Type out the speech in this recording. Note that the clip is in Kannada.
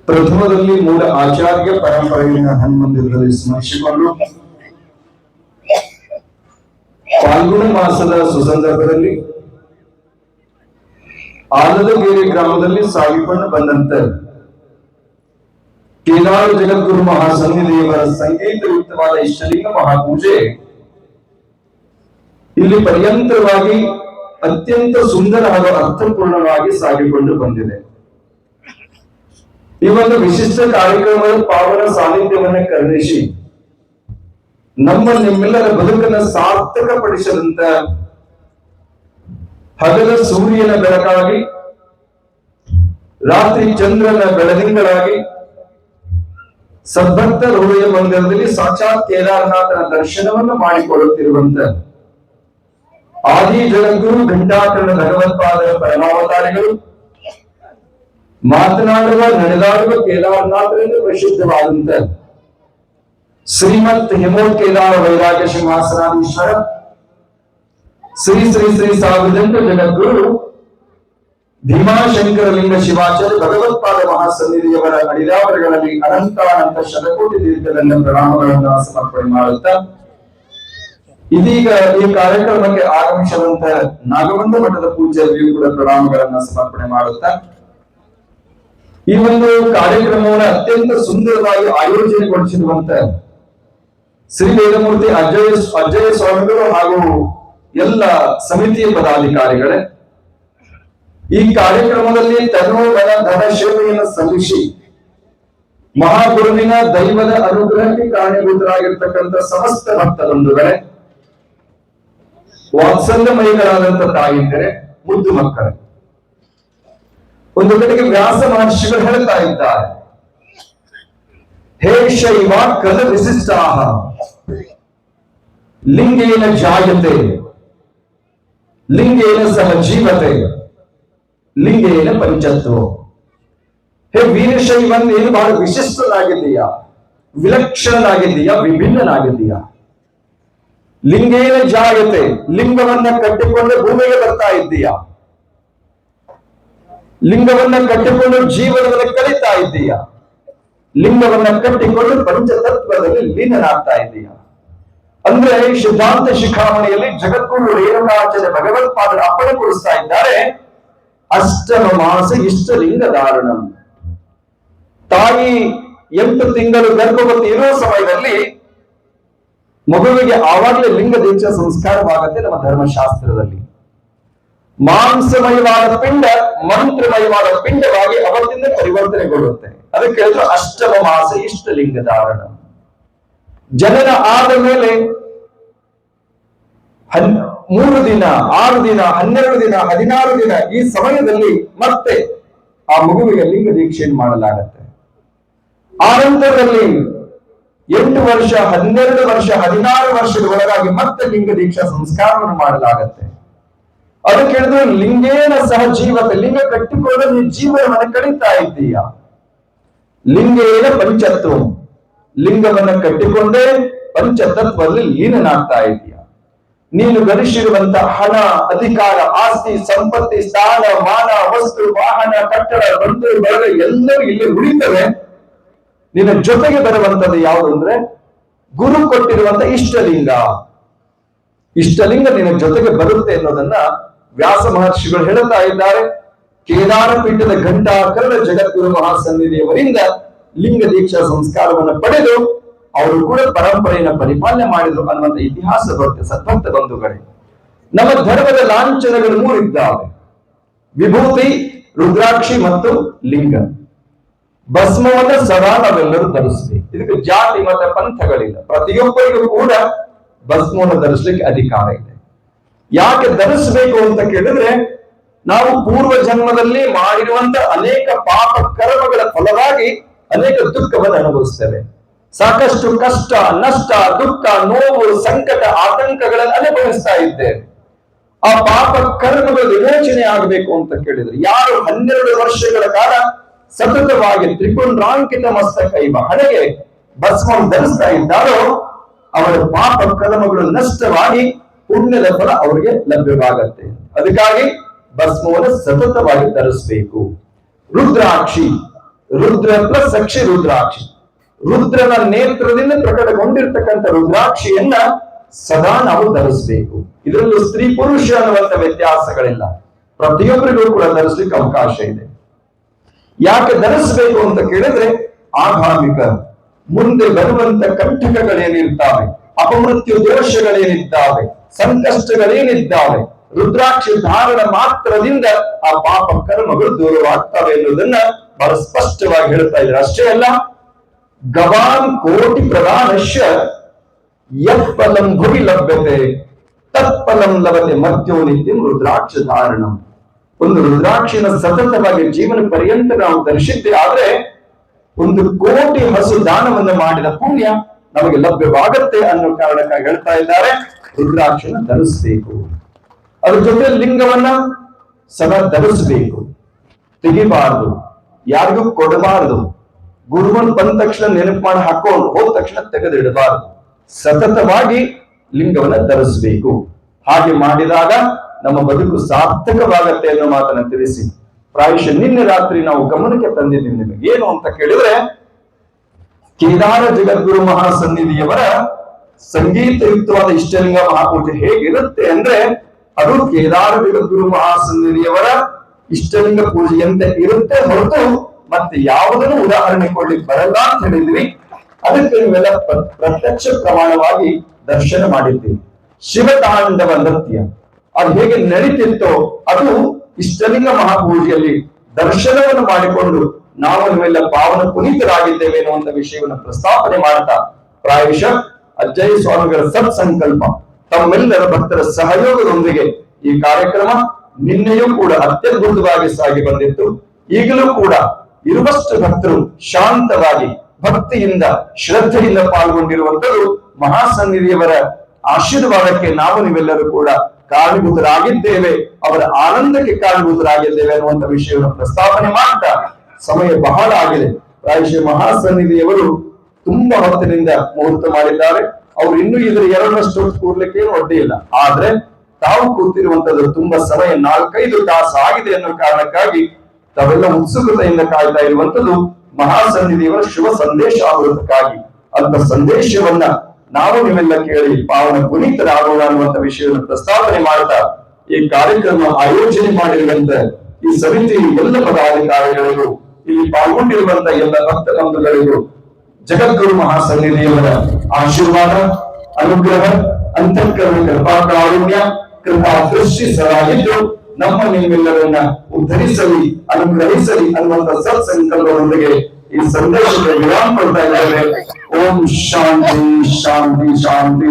ಪ್ರಥಮದಲ್ಲಿ ಮೂಲ ಆಚಾರ್ಯ ಪರಂಪರೆಯನ್ನು ಹನುಮಂದಿರದಲ್ಲಿ ಸ್ಮರಿಸಿಕೊಂಡು ಫಾಲ್ಗುಣ ಮಾಸದ ಸುಸಂದರ್ಭದಲ್ಲಿ ಆಲದಗೇರಿ ಗ್ರಾಮದಲ್ಲಿ ಸಾಗಿಕೊಂಡು ಬಂದಂತ ಕೇದಾರ ಜಗದ್ಗುರು ಮಹಾಸನ್ನಿಧಿಯವರ ಸಂಗೀತಯುಕ್ತವಾದ ಇಷ್ಟಲಿಂಗ ಮಹಾಪೂಜೆ ಇಲ್ಲಿ ಪರ್ಯಂತರವಾಗಿ ಅತ್ಯಂತ ಸುಂದರ ಹಾಗೂ ಅರ್ಥಪೂರ್ಣವಾಗಿ ಸಾಗಿಕೊಂಡು ಬಂದಿದೆ. ಈ ಒಂದು ವಿಶಿಷ್ಟ ಕಾರ್ಯಕ್ರಮದ ಪಾವನ ಸಾನ್ನಿಧ್ಯವನ್ನ ಕರುಣಿಸಿ ನಿಮ್ಮೆಲ್ಲರ ಬದುಕನ್ನು ಸಾರ್ಥಕಪಡಿಸಿದಂತ ಹಗಲ ಸೂರ್ಯನ ಬೆಳಕಾಗಿ, ರಾತ್ರಿ ಚಂದ್ರನ ಬೆಳದಿಂಗಳಾಗಿ, ಸದ್ಭಕ್ತ ಹೃದಯ ಮಂದಿರದಲ್ಲಿ ಸಾಕ್ಷಾತ್ ಕೇದಾರನಾಥನ ದರ್ಶನವನ್ನು ಮಾಡಿಕೊಳ್ಳುತ್ತಿರುವಂತ ಆದಿ ಜಗದ್ಗುರು ಘಂಟಾಕರ್ಣ ಭಗವತ್ಪಾದರ ಪರಮಾವತಾರಿಗಳು, ಮಾತನಾಡುವ ನಡೆದಾಡುವ ಕೇದಾರನಾಥರಿಂದ ಪ್ರಸಿದ್ಧವಾದಂತ ಶ್ರೀಮತ್ ಹಿಮೋತ್ ಕೇದಾರ ವೈರಾಗ್ಯ ಸಿಂಹಾಸನಾಧೀಶ್ವರ ಶ್ರೀ ಶ್ರೀ ಶ್ರೀ ಸಾವಿರದಂಟ ಜಗದ್ಗುರು ಭೀಮಾಶಂಕರಲಿಂಗ ಶಿವಾಚಾರ್ಯ ಭಗವತ್ಪಾದ ಮಹಾಸನ್ನಿಧಿಯವರ ಅಡಿದಾವರಗಳಲ್ಲಿ ಅನಂತ ಶತಕೋಟಿ ತೀರ್ಥಗಳ ಪ್ರಣಾಮಗಳನ್ನು ಸಮರ್ಪಣೆ ಮಾಡುತ್ತಾ, ಇದೀಗ ಈ ಕಾರ್ಯಕ್ರಮಕ್ಕೆ ಆಗಮಿಸುವಂತ ನಾಗವಂದ ಮಠದ ಪೂಜ್ಯರಿಗೂ ಕೂಡ ಪ್ರಣಾಮಗಳನ್ನ ಸಮರ್ಪಣೆ ಮಾಡುತ್ತಾ, ಈ ಒಂದು ಕಾರ್ಯಕ್ರಮವನ್ನು ಅತ್ಯಂತ ಸುಂದರವಾಗಿ ಆಯೋಜನೆಗೊಳಿಸಿರುವಂತ ಶ್ರೀ ವೇದಮೂರ್ತಿ ಅಜ್ಜಯ ಸ್ವಾಮಿಗಳು ಹಾಗೂ ಎಲ್ಲ ಸಮಿತಿಯ ಪದಾಧಿಕಾರಿಗಳೇ, ಈ ಕಾರ್ಯಕ್ರಮದಲ್ಲಿ ತನು ಮನ ಧನ ಸೇವೆಯನ್ನು ಸಲ್ಲಿಸಿ ಮಹಾಗುರುವಿನ ದೈವದ ಅನುಗ್ರಹಕ್ಕೆ ಕಾರಣೀಭೂತರಾಗಿರ್ತಕ್ಕಂಥ ಸಮಸ್ತ ಭಕ್ತ ಬಂಧುಗಳೇ, ವಾತ್ಸಲ್ಯಮಯಿಗಳಾದಂತ ತಾಯಿಯಂದರೆ, ಮುದ್ದು ಮಕ್ಕಳೇ, ಒಂದು ಕಡೆಗೆ ವ್ಯಾಸ ಮಹರ್ಷಿಗಳು ಹೇಳ್ತಾ ಇದ್ದಾರೆ, ಹೇ ಶೈವ ಕಲ ವಿಶಿಷ್ಟಾಹ ಲಿಂಗೇನ ಜಾಯತೆ ಲಿಂಗೇನ ಸಹ ಜೀವತೆ ಲಿಂಗೇನ ಪಂಚತ್ವ. ಹೇ ವೀರಶೈವನ್, ಏನು ಬಹಳ ವಿಶಿಷ್ಟನಾಗಿದ್ದೀಯಾ, ವಿಲಕ್ಷಣನಾಗಿದ್ದೀಯಾ, ವಿಭಿನ್ನನಾಗಿದ್ದೀಯಾ. ಲಿಂಗೇನ ಜಾಯತೆ, ಲಿಂಗವನ್ನ ಕಟ್ಟಿಕೊಂಡು ಭೂಮಿಗೆ ಬರ್ತಾ ಇದ್ದೀಯಾ, ಲಿಂಗವನ್ನ ಕಟ್ಟಿಕೊಂಡು ಜೀವನವನ್ನು ಕಳೀತಾ ಇದ್ದೀಯಾ, ಲಿಂಗವನ್ನ ಕಟ್ಟಿಕೊಂಡು ಪಂಚತತ್ವದಲ್ಲಿ ಲೀನನಾಗ್ತಾ ಇದ್ದೀಯಾ. ಅಂದ್ರೆ ಸಿದ್ಧಾಂತ ಶಿಖಾಮಣಿಯಲ್ಲಿ ಜಗದ್ಗುರು ರೇಣುಕಾಚಾರ್ಯ ಭಗವತ್ಪಾದರ ಅಪ್ಪಣೆ ಕೊಡಿಸ್ತಾ ಇದ್ದಾರೆ, ಅಷ್ಟಮ ಮಾಸ ಇಷ್ಟಲಿಂಗ ಧಾರಣಂ. ತಾಯಿ 8 ತಿಂಗಳು ಗರ್ಭವತಿ ಇರುವ ಸಮಯದಲ್ಲಿ ಮಗುವಿಗೆ ಆವಾಗಲೇ ಲಿಂಗ ದೀಕ್ಷಾ ಸಂಸ್ಕಾರವಾಗತ್ತೆ. ನಮ್ಮ ಧರ್ಮಶಾಸ್ತ್ರದಲ್ಲಿ ಮಾಂಸಮಯವಾದ ಪಿಂಡ ಮಂತ್ರಮಯವಾದ ಪಿಂಡವಾಗಿ ಅವತ್ತಿಂದ ಪರಿವರ್ತನೆಗೊಳ್ಳುತ್ತೆ. ಅದಕ್ಕೆ ಹೇಳಿದ್ರು ಅಷ್ಟಮ ಮಾಸ ಇಷ್ಟಲಿಂಗ ಧಾರಣ. ಜನನ ಆದ ಮೇಲೆ 3 ದಿನ, 6 ದಿನ, 12 ದಿನ, 16 ದಿನ ಈ ಸಮಯದಲ್ಲಿ ಮತ್ತೆ ಆ ಮಗುವಿಗೆ ಲಿಂಗ ದೀಕ್ಷೆಯನ್ನು ಮಾಡಲಾಗತ್ತೆ. ಆ ನಂತರದಲ್ಲಿ 8 ವರ್ಷ, 12 ವರ್ಷ, 16 ವರ್ಷದ ಒಳಗಾಗಿ ಮತ್ತೆ ಲಿಂಗ ದೀಕ್ಷಾ ಸಂಸ್ಕಾರವನ್ನು ಮಾಡಲಾಗತ್ತೆ. ಅದಕ್ಕೆ ಹೇಳಿದ್ರು ಲಿಂಗೇನ ಸಹ ಜೀವತೆ, ಲಿಂಗ ಕಟ್ಟಿಕೊಂಡು ನೀ ಜೀವನವನ್ನು ಕಳೀತಾ ಇದ್ದೀಯ. ಲಿಂಗೇನ ಪಂಚತ್ವ, ಲಿಂಗವನ್ನ ಕಟ್ಟಿಕೊಂಡೇ ಪಂಚತತ್ವದಲ್ಲಿ ಲೀನನಾಗ್ತಾ ಇದೆಯಾ. ನೀನು ಗಳಿಸಿರುವಂತ ಹಣ, ಅಧಿಕಾರ, ಆಸ್ತಿ, ಸಂಪತ್ತಿ, ಸ್ಥಾನ, ಮಾನ, ವಸ್ತು, ವಾಹನ, ಕಟ್ಟಡ, ಬಂಧು ಬಳಗ ಎಲ್ಲವೂ ಇಲ್ಲಿ ಉಳಿತವೆ. ನಿನ್ನ ಜೊತೆಗೆ ಬರುವಂತದ್ದು ಯಾವುದು ಅಂದ್ರೆ ಗುರು ಕೊಟ್ಟಿರುವಂತ ಇಷ್ಟಲಿಂಗ. ಇಷ್ಟಲಿಂಗ ನಿನ್ನ ಜೊತೆಗೆ ಬರುತ್ತೆ ಅನ್ನೋದನ್ನ ವ್ಯಾಸ ಮಹರ್ಷಿಗಳು ಹೇಳ್ತಾ ಇದ್ದಾರೆ. ಕೇದಾರ ಪೀಠದ ಘಂಟಾಕರ್ಣ ಜಗದ್ಗುರು ಮಹಾಸನ್ನಿಧಿಯವರಿಂದ ಲಿಂಗ ದೀಕ್ಷಾ ಸಂಸ್ಕಾರವನ್ನು ಪಡೆದು ಅವರು ಕೂಡ ಪರಂಪರೆಯನ್ನು ಪರಿಪಾಲನೆ ಮಾಡಿದ್ರು ಅನ್ನುವಂಥ ಇತಿಹಾಸ ಬರುತ್ತೆ. ಸದ್ಭಕ್ತ ಬಂಧುಗಳೇ, ನಮ್ಮ ಧರ್ಮದ ಲಾಂಛನಗಳು 3 ಇದ್ದಾವೆ: ವಿಭೂತಿ, ರುದ್ರಾಕ್ಷಿ ಮತ್ತು ಲಿಂಗ. ಭಸ್ಮವನ್ನ ಸದಾ ನಾವೆಲ್ಲರೂ ಧರಿಸಬೇಕು. ಇದಕ್ಕೆ ಜಾತಿ ಮತ ಪಂಥಗಳಿಲ್ಲ. ಪ್ರತಿಯೊಬ್ಬರಿಗೂ ಕೂಡ ಭಸ್ಮವನ್ನು ಧರಿಸಲಿಕ್ಕೆ ಅಧಿಕಾರ ಇದೆ. ಯಾಕೆ ಧರಿಸಬೇಕು ಅಂತ ಕೇಳಿದ್ರೆ, ನಾವು ಪೂರ್ವ ಜನ್ಮದಲ್ಲಿ ಮಾಡಿರುವಂತ ಅನೇಕ ಪಾಪ ಕರ್ಮಗಳ ಫಲವಾಗಿ ಅನೇಕ ದುಃಖವನ್ನು ಅನುಭವಿಸ್ತೇವೆ. ಸಾಕಷ್ಟು ಕಷ್ಟ, ನಷ್ಟ, ದುಃಖ, ನೋವು, ಸಂಕಟ, ಆತಂಕಗಳನ್ನು ಅನುಭವಿಸ್ತಾ ಇದ್ದೇವೆ. ಆ ಪಾಪ ಕರ್ಮಗಳ ವಿಮೋಚನೆ ಆಗಬೇಕು ಅಂತ ಕೇಳಿದ್ರೆ, ಯಾರು 12 ವರ್ಷಗಳ ಕಾಲ ಸತತವಾಗಿ ತ್ರಿಪುಂಡ್ರಾಂಕಿತ ಮಸ್ತಕ ಇವ ಹಣೆಗೆ ಭಸ್ಮವನ್ನು ಧರಿಸ್ತಾ ಇದ್ದಾರೋ ಅವರ ಪಾಪ ಕರ್ಮಗಳು ನಷ್ಟವಾಗಿ ಪುಣ್ಯದ ಫಲ ಅವರಿಗೆ ಲಭ್ಯವಾಗತ್ತೆ. ಅದಕ್ಕಾಗಿ ಭಸ್ಮವನ್ನು ಸತತವಾಗಿ ಧರಿಸಬೇಕು. ರುದ್ರಾಕ್ಷಿ, ರುದ್ರ ಪ್ಲಸ್ ಅಕ್ಷಿ ರುದ್ರಾಕ್ಷಿ. ರುದ್ರನ ನೇತ್ರದಿಂದ ಪ್ರಕಟಗೊಂಡಿರ್ತಕ್ಕಂಥ ರುದ್ರಾಕ್ಷಿಯನ್ನ ಸದಾ ನಾವು ಧರಿಸಬೇಕು. ಇದರಲ್ಲೂ ಸ್ತ್ರೀ ಪುರುಷ ಅನ್ನುವಂತ ವ್ಯತ್ಯಾಸಗಳಿಲ್ಲ, ಪ್ರತಿಯೊಬ್ಬರಿಗೂ ಕೂಡ ಧರಿಸ್ಲಿಕ್ಕೆ ಅವಕಾಶ ಇದೆ. ಯಾಕೆ ಧರಿಸಬೇಕು ಅಂತ ಕೇಳಿದ್ರೆ, ಆಗಾಮಿಕ ಮುಂದೆ ಬರುವಂತ ಕಂಟಕಗಳೇನಿರ್ತಾವೆ, ಅಪಮೃತ್ಯು ದೋಷಗಳೇನಿದ್ದಾವೆ, ಸಂಕಷ್ಟಗಳೇನಿದ್ದಾವೆ, ರುದ್ರಾಕ್ಷಿ ಧಾರಣ ಮಾತ್ರದಿಂದ ಆ ಪಾಪ ಕರ್ಮಗಳು ದೂರವಾಗ್ತವೆ ಎನ್ನುವುದನ್ನ ಬಹಳ ಸ್ಪಷ್ಟವಾಗಿ ಹೇಳ್ತಾ ಇದ್ದಾರೆ. ಅಷ್ಟೇ ಅಲ್ಲ, ಗವಾನ್ ಕೋಟಿ ಪ್ರಧಾನಶ್ಯ ಯತ್ಫಲಂ ಭುವಿ ಲಭ್ಯತೆ ತತ್ಫಲಂ ಲಭತೆ ಮಧ್ಯ ನಿತ್ಯಂ ರುದ್ರಾಕ್ಷ ಧಾರಣಂ. ಒಂದು ರುದ್ರಾಕ್ಷಿನ ಸತತವಾಗಿ ಜೀವನ ಪರ್ಯಂತ ನಾವು ಧರಿಸಿದ್ದೆ ಆದ್ರೆ 1,000,000 ಹಸು ದಾನವನ್ನು ಮಾಡಿದ ಪುಣ್ಯ ನಮಗೆ ಲಭ್ಯವಾಗತ್ತೆ ಅನ್ನೋ ಕಾರಣಕ್ಕಾಗಿ ಹೇಳ್ತಾ ಇದ್ದಾರೆ ರುದ್ರಾಕ್ಷಿನ ಧರಿಸಬೇಕು. ಅದ್ರ ಜೊತೆ ಲಿಂಗವನ್ನ ಸದಾ ಧರಿಸಬೇಕು, ತೆಗಿಬಾರದು, ಯಾರಿಗೂ ಕೊಡಬಾರದು. ಗುರುವನ್ ಬಂದ ತಕ್ಷಣ ನೆನಪು ಮಾಡಿ ಹಾಕೊಂಡು ಹೋದ ತಕ್ಷಣ ತೆಗೆದಿಡಬಾರದು. ಸತತವಾಗಿ ಲಿಂಗವನ್ನ ಧರಿಸಬೇಕು. ಹಾಗೆ ಮಾಡಿದಾಗ ನಮ್ಮ ಬದುಕು ಸಾರ್ಥಕವಾಗತ್ತೆ ಅನ್ನೋ ಮಾತನ್ನ ತಿಳಿಸಿ ಪ್ರಾಯಶಃ ನಿನ್ನೆ ರಾತ್ರಿ ನಾವು ಗಮನಕ್ಕೆ ತಂದಿದ್ದೀವಿ. ನಿಮಗೆ ಏನು ಅಂತ ಕೇಳಿದ್ರೆ, ಕೇದಾರ ಜಗದ್ಗುರು ಮಹಾಸನ್ನಿಧಿಯವರ ಸಂಗೀತಯುಕ್ತವಾದ ಇಷ್ಟಲಿಂಗ ಮಹಾಪೂಜೆ ಹೇಗಿರುತ್ತೆ ಅಂದ್ರೆ, ಅದು ಕೇದಾರ ಜಗದ್ಗುರು ಮಹಾಸನ್ನಿಧಿಯವರ ಇಷ್ಟಲಿಂಗ ಪೂಜೆಯಂತೆ ಇರುತ್ತೆ ಹೊರತು ಮತ್ತೆ ಯಾವುದನ್ನು ಉದಾಹರಣೆ ಕೊಡ್ಲಿಕ್ಕೆ ಬರಲ್ಲ ಅಂತ ಹೇಳಿದ್ವಿ. ಅದಕ್ಕೆ ನೀವೆಲ್ಲ ಪ್ರತ್ಯಕ್ಷ ಪ್ರಮಾಣವಾಗಿ ದರ್ಶನ ಮಾಡಿದ್ದೀವಿ. ಶಿವತಾಂಡವ ನೃತ್ಯ ಅದು ಹೇಗೆ ನಡೀತಿತ್ತೋ ಅದು ಇಷ್ಟಲಿಂಗ ಮಹಾಪೂಜೆಯಲ್ಲಿ ದರ್ಶನವನ್ನು ಮಾಡಿಕೊಂಡು ನಾವು ನೀವೆಲ್ಲ ಪಾವನ ಪುನೀತರಾಗಿದ್ದೇವೆ ಎನ್ನುವಂತ ವಿಷಯವನ್ನು ಪ್ರಸ್ತಾಪನೆ ಮಾಡ್ತಾ, ಪ್ರಾಯಶಃ ಅಜ್ಜಯ್ಯ ಸ್ವಾಮಿಗಳ ಸತ್ಸಂಕಲ್ಪ ತಮ್ಮೆಲ್ಲರ ಭಕ್ತರ ಸಹಯೋಗದೊಂದಿಗೆ ಈ ಕಾರ್ಯಕ್ರಮ ನಿನ್ನೆಯೂ ಕೂಡ ಅತ್ಯದ್ಭುತವಾಗಿ ಸಾಗಿ ಬಂದಿತ್ತು. ಈಗಲೂ ಕೂಡ ಇರುವಷ್ಟು ಭಕ್ತರು ಶಾಂತವಾಗಿ ಭಕ್ತಿಯಿಂದ ಶ್ರದ್ಧೆಯಿಂದ ಪಾಲ್ಗೊಂಡಿರುವಂತದ್ದು ಮಹಾಸನ್ನಿಧಿಯವರ ಆಶೀರ್ವಾದಕ್ಕೆ ನಾವು ನೀವೆಲ್ಲರೂ ಕೂಡ ಕಾರಣೀಭೂತರಾಗಿದ್ದೇವೆ, ಅವರ ಆನಂದಕ್ಕೆ ಕಾರಣೀಭೂತರಾಗಿದ್ದೇವೆ ಅನ್ನುವಂತ ವಿಷಯವನ್ನು ಪ್ರಸ್ತಾಪನೆ ಮಾಡ್ತಾ, ಸಮಯ ಬಹಳ ಆಗಿದೆ. ಪ್ರಾಯಶಃ ಮಹಾಸನ್ನಿಧಿಯವರು ತುಂಬಾ ಹೊತ್ತಿನಿಂದ ಮುಹೂರ್ತ ಮಾಡಿದ್ದಾರೆ. ಅವ್ರು ಇನ್ನೂ ಇದರ 2ರಷ್ಟು ಕೂರ್ಲಿಕ್ಕೆ ಏನು ಅಡ್ಡಿ ಇಲ್ಲ. ಆದ್ರೆ ತಾವು ಕೂತಿರುವಂತದ್ದು ತುಂಬಾ ಸಮಯ 4-5 ತಾಸು ಆಗಿದೆ ಅನ್ನೋ ಕಾರಣಕ್ಕಾಗಿ ತಾವೆಲ್ಲ ಉತ್ಸುಕತೆಯಿಂದ ಕಾಯ್ತಾ ಇರುವಂತದ್ದು ಮಹಾಸನ್ನಿಧಿಯವರ ಶುಭ ಸಂದೇಶ ಆಗುವುದಕ್ಕಾಗಿ. ಅಂತ ಸಂದೇಶವನ್ನ ನಾವು ನೀವೆಲ್ಲ ಕೇಳಿ ಪಾವನ ಪುನೀತರಾಗೋಣ ಅನ್ನುವಂತ ವಿಷಯವನ್ನು ಪ್ರಸ್ತಾಪನೆ ಮಾಡ್ತಾ, ಈ ಕಾರ್ಯಕ್ರಮ ಆಯೋಜನೆ ಮಾಡಿರುವಂತ ಈ ಸಮಿತಿ ಎಲ್ಲ ಪದಾಧಿಕಾರಿಗಳಿಗೂ, ಇಲ್ಲಿ ಪಾಲ್ಗೊಂಡಿರುವಂತ ಎಲ್ಲ ಭಕ್ತ ಬಂಧುಗಳಿಗೂ ಜಗದ್ಗುರು ಮಹಾಸನ್ನಿಧಿಯವರ ಆಶೀರ್ವಾದ, ಅನುಗ್ರಹ, ಅಂತಃಕರಣ ಕೃಪಾ ಕಾರುಣ್ಯ, ಕೃಪಾ ದೃಷ್ಟಿ ಸದಾಗಿದ್ದು ನಮ್ಮ ನಿಮ್ಮೆಲ್ಲರನ್ನ ಉದ್ಧರಿಸಲಿ, ಅನುಗ್ರಹಿಸಲಿ ಅನ್ನುವಂತ ಸತ್ಸಂಕಲ್ಪದೊಂದಿಗೆ ಈ ಸಂದೇಶದ ವಿರಾಮ ಕೊಡ್ತಾ ಇದ್ದೇವೆ. ಓಂ ಶಾಂತಿ ಶಾಂತಿ ಶಾಂತಿ.